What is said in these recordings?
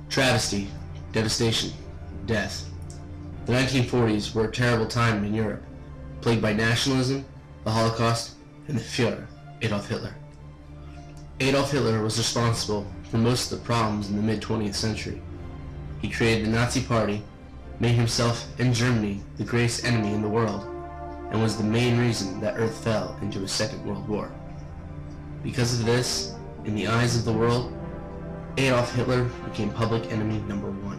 Travesty, devastation, death. The 1940s were a terrible time in Europe, plagued by nationalism, the Holocaust, and the Führer, Adolf Hitler. Adolf Hitler was responsible for most of the problems in the mid-20th century. He created the Nazi Party, made himself and Germany the greatest enemy in the world, and was the main reason that Earth fell into a Second World War. Because of this, in the eyes of the world, Adolf Hitler became public enemy number one.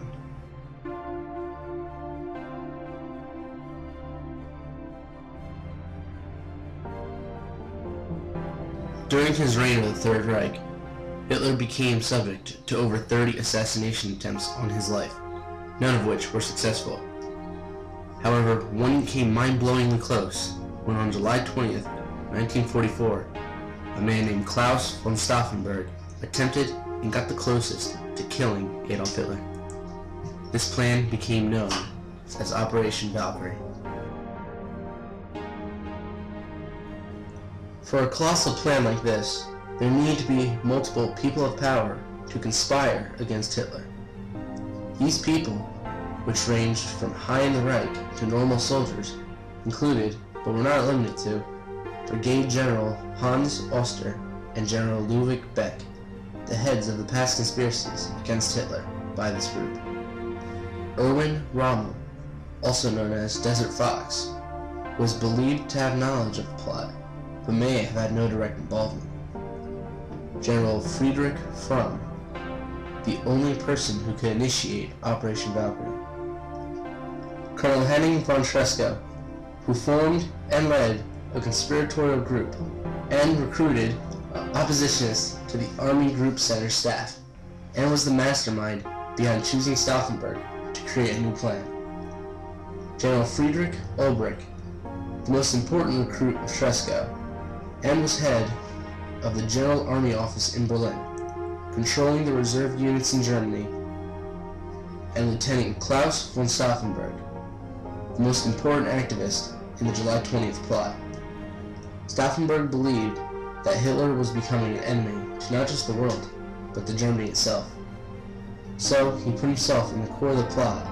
During his reign of the Third Reich, Hitler became subject to over 30 assassination attempts on his life, none of which were successful. However, one came mind-blowingly close when on July 20th, 1944, a man named Klaus von Stauffenberg attempted and got the closest to killing Adolf Hitler. This plan became known as Operation Valkyrie. For a colossal plan like this, there needed to be multiple people of power to conspire against Hitler. These people, which ranged from high in the Reich to normal soldiers, included, but were not limited to, Brigade General Hans Oster and General Ludwig Beck, the heads of the past conspiracies against Hitler by this group. Erwin Rommel, also known as Desert Fox, was believed to have knowledge of the plot, but may have had no direct involvement. General Friedrich Fromm, the only person who could initiate Operation Valkyrie. Colonel Henning von Tresckow, who formed and led a conspiratorial group and recruited oppositionists to the Army Group Center staff, and was the mastermind behind choosing Stauffenberg to create a new plan. General Friedrich Ulbricht, the most important recruit of Tresckow, and was head of the General Army Office in Berlin, controlling the reserve units in Germany, and Lieutenant Klaus von Stauffenberg, the most important activist in the July 20th plot. Stauffenberg believed that Hitler was becoming an enemy to not just the world, but to Germany itself. So he put himself in the core of the plot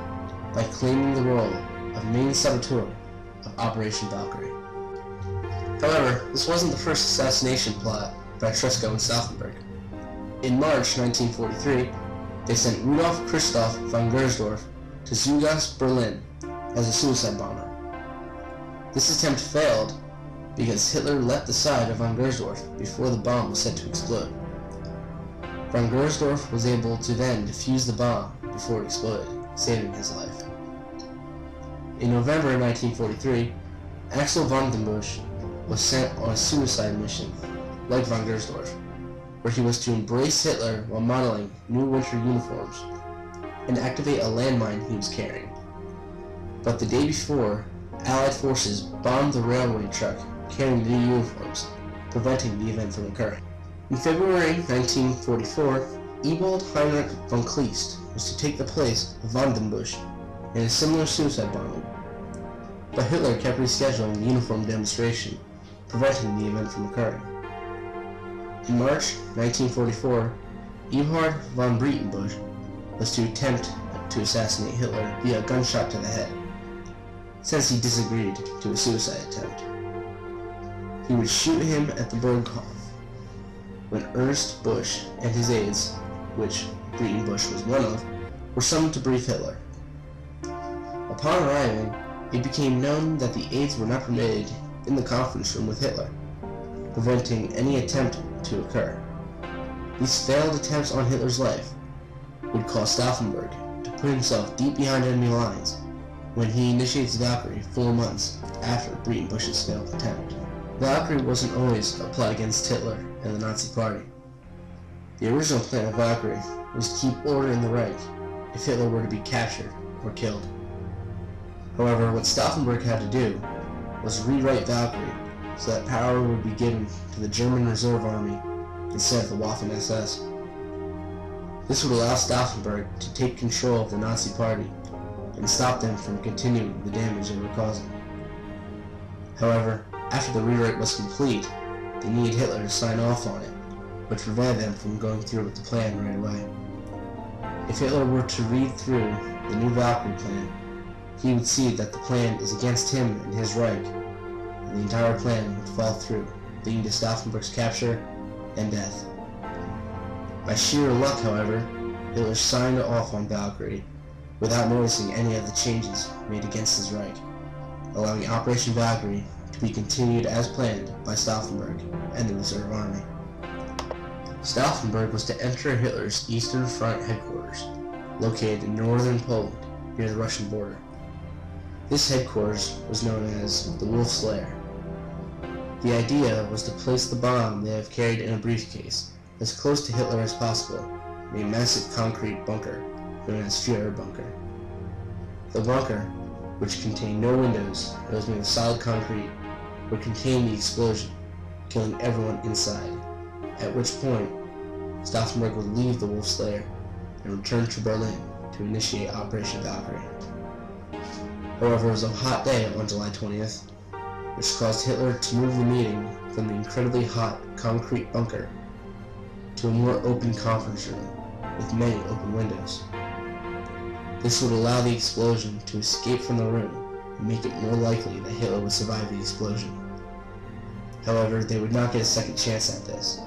by claiming the role of main saboteur of Operation Valkyrie. However, this wasn't the first assassination plot by Tresckow and Stauffenberg. In March 1943, they sent Rudolf Christoph von Gersdorf to Zugas, Berlin, as a suicide bomber. This attempt failed because Hitler left the side of von Gersdorf before the bomb was set to explode. Von Gersdorf was able to then defuse the bomb before it exploded, saving his life. In November 1943, Axel von den Busch was sent on a suicide mission, like von Gersdorf, where he was to embrace Hitler while modeling new winter uniforms and activate a landmine he was carrying. But the day before, Allied forces bombed the railway truck carrying the new uniforms, preventing the event from occurring. In February 1944, Ewald Heinrich von Kleist was to take the place of von den Busch in a similar suicide bombing, but Hitler kept rescheduling the uniform demonstration, preventing the event from occurring. In March 1944, Eberhard von Breitenbusch was to attempt to assassinate Hitler via a gunshot to the head, since he disagreed to a suicide attempt. He would shoot him at the Berghof when Ernst Busch and his aides, which Breitenbusch was one of, were summoned to brief Hitler. Upon arriving, it became known that the aides were not permitted in the conference room with Hitler, preventing any attempt to occur. These failed attempts on Hitler's life would cause Stauffenberg to put himself deep behind enemy lines when he initiates Valkyrie 4 months after Breitenbusch's failed attempt. Valkyrie wasn't always a plot against Hitler and the Nazi Party. The original plan of Valkyrie was to keep order in the Reich if Hitler were to be captured or killed. However, what Stauffenberg had to do was rewrite Valkyrie so that power would be given to the German Reserve Army instead of the Waffen-SS. This would allow Stauffenberg to take control of the Nazi Party and stop them from continuing the damage they were causing. However, after the rewrite was complete, they needed Hitler to sign off on it, which prevented them from going through with the plan right away. If Hitler were to read through the new Valkyrie plan, he would see that the plan is against him and his Reich, and the entire plan would fall through, leading to Stauffenberg's capture and death. By sheer luck, however, Hitler signed off on Valkyrie without noticing any of the changes made against his Reich, allowing Operation Valkyrie to be continued as planned by Stauffenberg and the Reserve Army. Stauffenberg was to enter Hitler's Eastern Front headquarters, located in northern Poland, near the Russian border. This headquarters was known as the Wolf's Lair. The idea was to place the bomb they have carried in a briefcase as close to Hitler as possible in a massive concrete bunker known as Führer Bunker. The bunker, which contained no windows and was made of solid concrete, would contain the explosion, killing everyone inside, at which point Stauffenberg would leave the Wolf's Lair and return to Berlin to initiate Operation Valkyrie. However, it was a hot day on July 20th, which caused Hitler to move the meeting from the incredibly hot concrete bunker to a more open conference room with many open windows. This would allow the explosion to escape from the room and make it more likely that Hitler would survive the explosion. However, they would not get a second chance at this.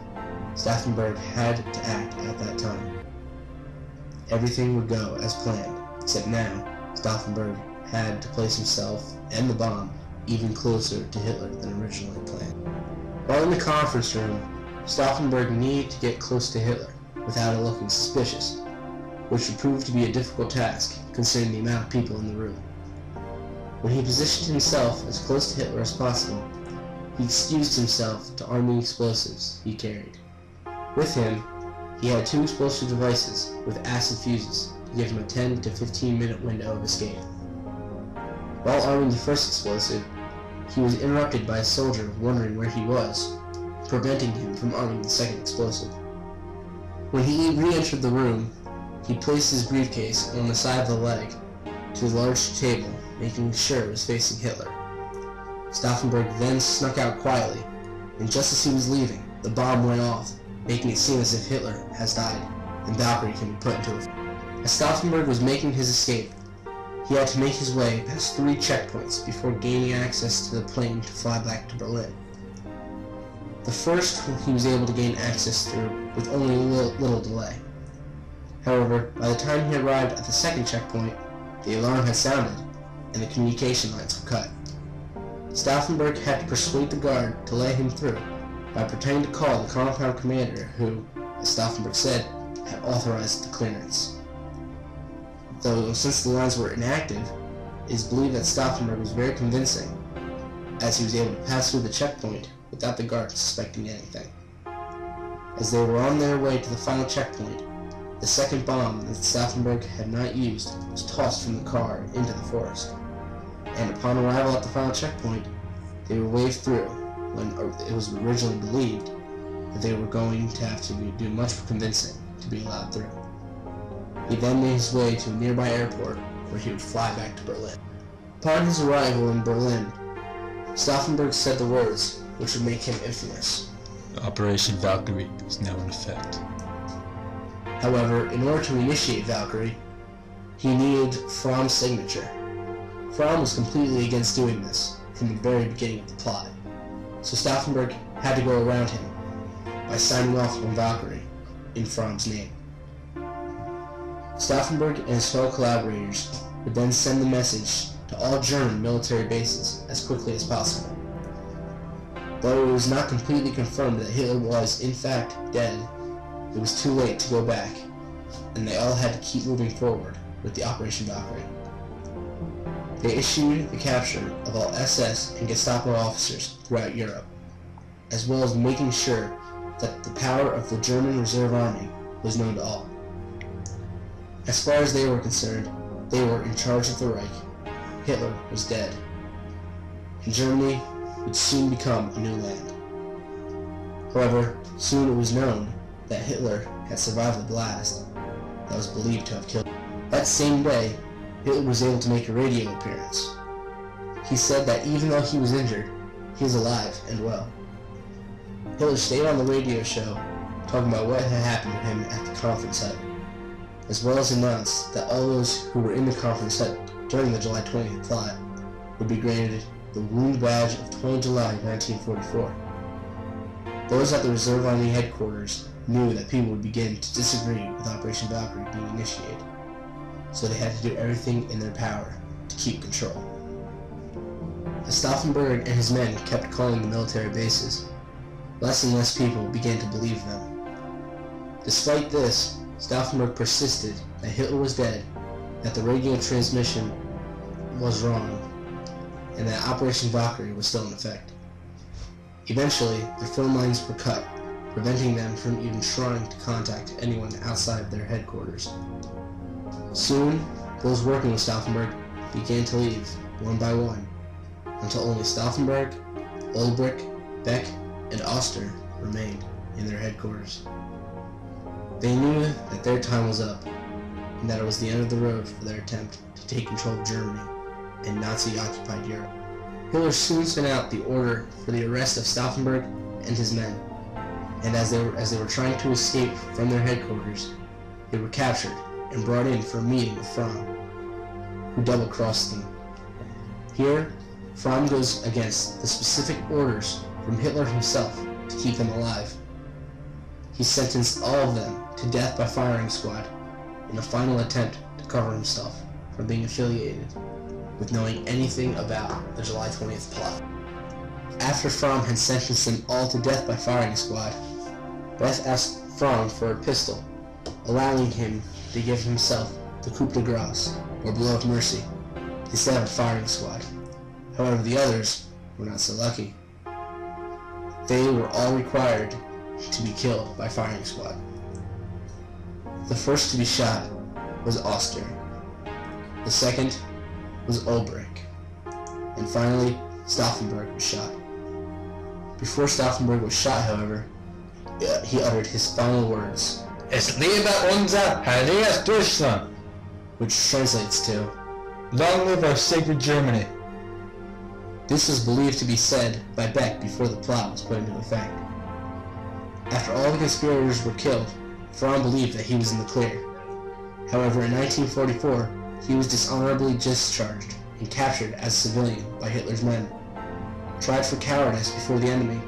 Stauffenberg had to act at that time. Everything would go as planned, except now Stauffenberg had to place himself and the bomb even closer to Hitler than originally planned. While in the conference room, Stauffenberg needed to get close to Hitler without it looking suspicious, which would prove to be a difficult task considering the amount of people in the room. When he positioned himself as close to Hitler as possible, he excused himself to arm the explosives he carried. With him, he had 2 explosive devices with acid fuses to give him a 10 to 15 minute window of escape. While arming the first explosive, he was interrupted by a soldier wondering where he was, preventing him from arming the second explosive. When he re-entered the room, he placed his briefcase on the side of the leg to the large table, making sure it was facing Hitler. Stauffenberg then snuck out quietly, and just as he was leaving, the bomb went off, making it seem as if Hitler has died, and Valkyrie can be put into effect. As Stauffenberg was making his escape, he had to make his way past 3 checkpoints before gaining access to the plane to fly back to Berlin. The first he was able to gain access through with only a little delay. However, by the time he arrived at the second checkpoint, the alarm had sounded, and the communication lines were cut. Stauffenberg had to persuade the guard to let him through by pretending to call the compound commander who, as Stauffenberg said, had authorized the clearance. Though since the lines were inactive, it is believed that Stauffenberg was very convincing, as he was able to pass through the checkpoint without the guard suspecting anything. As they were on their way to the final checkpoint, the second bomb that Stauffenberg had not used was tossed from the car into the forest, and upon arrival at the final checkpoint, they were waved through when it was originally believed that they were going to have to do much convincing to be allowed through. He then made his way to a nearby airport where he would fly back to Berlin. Upon his arrival in Berlin, Stauffenberg said the words which would make him infamous. Operation Valkyrie is now in effect. However, in order to initiate Valkyrie, he needed Fromm's signature. Fromm was completely against doing this from the very beginning of the plot, so Stauffenberg had to go around him by signing off on Valkyrie in Fromm's name. Stauffenberg and his fellow collaborators would then send the message to all German military bases as quickly as possible. Though it was not completely confirmed that Hitler was, in fact, dead, it was too late to go back, and they all had to keep moving forward with the Operation Valkyrie. They issued the capture of all SS and Gestapo officers throughout Europe, as well as making sure that the power of the German Reserve Army was known to all. As far as they were concerned, they were in charge of the Reich. Hitler was dead, and Germany would soon become a new land. However, soon it was known that Hitler had survived the blast that was believed to have killed him. That same day, Hitler was able to make a radio appearance. He said that even though he was injured, he was alive and well. Hitler stayed on the radio show, talking about what had happened to him at the conference hut, as well as announce that all those who were in the conference during the July 20th plot would be granted the Wound Badge of 20 July 1944. Those at the Reserve Army headquarters knew that people would begin to disagree with Operation Valkyrie being initiated, so they had to do everything in their power to keep control. As Stauffenberg and his men kept calling the military bases, less and less people began to believe them. Despite this, Stauffenberg persisted that Hitler was dead, that the radio transmission was wrong, and that Operation Valkyrie was still in effect. Eventually, their phone lines were cut, preventing them from even trying to contact anyone outside their headquarters. Soon, those working with Stauffenberg began to leave, one by one, until only Stauffenberg, Ulbricht, Beck, and Oster remained in their headquarters. They knew that their time was up, and that it was the end of the road for their attempt to take control of Germany and Nazi-occupied Europe. Hitler soon sent out the order for the arrest of Stauffenberg and his men, and as they were trying to escape from their headquarters, they were captured and brought in for a meeting with Fromm, who double-crossed them. Here, Fromm goes against the specific orders from Hitler himself to keep them alive. He sentenced all of them to death by firing squad in a final attempt to cover himself from being affiliated with knowing anything about the July 20th plot. After Fromm had sentenced them all to death by firing squad, Beth asked Fromm for a pistol, allowing him to give himself the coup de grace, or blow of mercy, instead of a firing squad. However, the others were not so lucky. They were all required to be killed by firing squad. The first to be shot was Oster. The second was Ulbricht. And finally, Stauffenberg was shot. Before Stauffenberg was shot, however, he uttered his final words, Es lebe unser Heiliges Deutschland, which translates to, Long live our sacred Germany. This was believed to be said by Beck before the plot was put into effect. After all the conspirators were killed, Fromm believed that he was in the clear. However, in 1944, he was dishonorably discharged and captured as a civilian by Hitler's men, tried for cowardice before the enemy,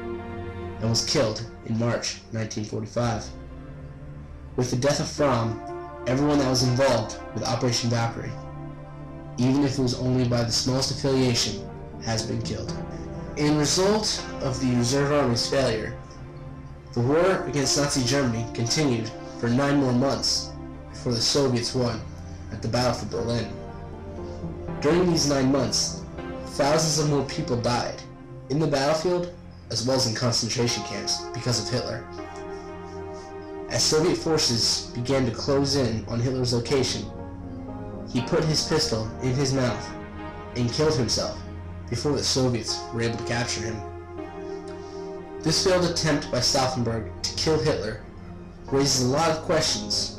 and was killed in March 1945. With the death of Fromm, everyone that was involved with Operation Valkyrie, even if it was only by the smallest affiliation, has been killed. In result of the Reserve Army's failure, the war against Nazi Germany continued for 9 more months before the Soviets won at the Battle for Berlin. During these 9 months, thousands of more people died in the battlefield as well as in concentration camps because of Hitler. As Soviet forces began to close in on Hitler's location, he put his pistol in his mouth and killed himself before the Soviets were able to capture him. This failed attempt by Stauffenberg to kill Hitler raises a lot of questions.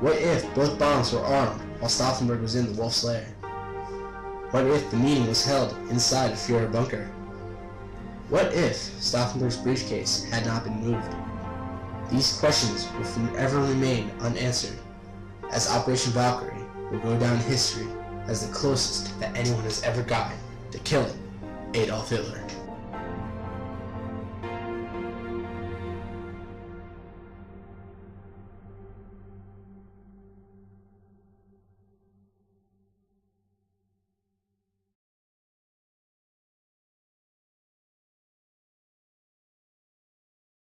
What if both bombs were armed while Stauffenberg was in the Wolf's Lair? What if the meeting was held inside a Führer bunker? What if Stauffenberg's briefcase had not been moved? These questions will forever remain unanswered, as Operation Valkyrie will go down in history as the closest that anyone has ever gotten to killing Adolf Hitler.